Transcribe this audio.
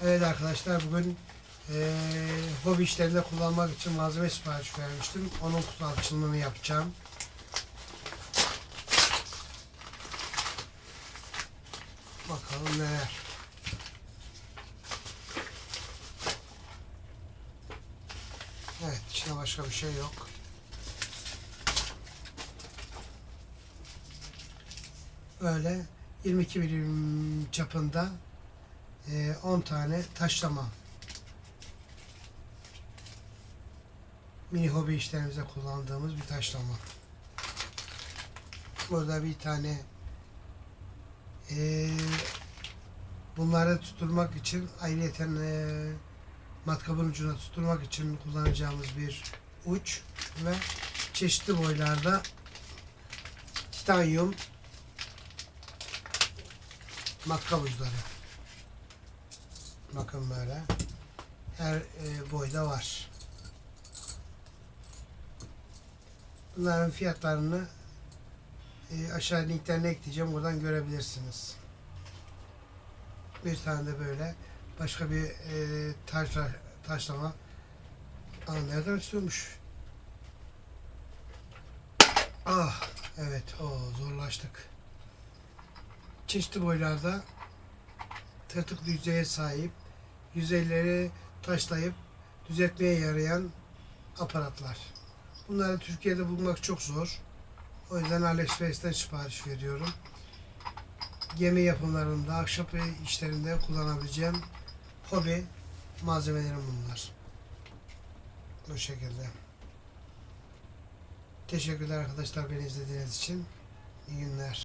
Evet arkadaşlar, bugün hobi işlerinde kullanmak için malzeme sipariş vermiştim. Onun kutu açılımını yapacağım. Bakalım neler. Evet, içinde başka bir şey yok. Böyle 22 milim çapında 10 tane taşlama. Mini hobi işlerimizde kullandığımız bir taşlama. Burada bir tane bunları tutturmak için ayrıyeten matkabın ucuna tutturmak için kullanacağımız bir uç ve çeşitli boylarda titanyum matkap uçları. Bakın böyle her boyda var. Bunların fiyatlarını aşağı linklerine ekleyeceğim. Buradan görebilirsiniz. Bir tane de böyle başka bir taşlama. Nereden açılıyormuş? Ah, evet, zorlaştık. Çeşitli boylarda tırtıklı yüzeye sahip, yüzeyleri taşlayıp düzeltmeye yarayan aparatlar. Bunları Türkiye'de bulmak çok zor. O yüzden Aliexpress'ten sipariş veriyorum. Gemi yapımlarında, ahşap işlerinde kullanabileceğim hobi malzemelerim bunlar. Bu şekilde. Teşekkürler arkadaşlar, beni izlediğiniz için. İyi günler.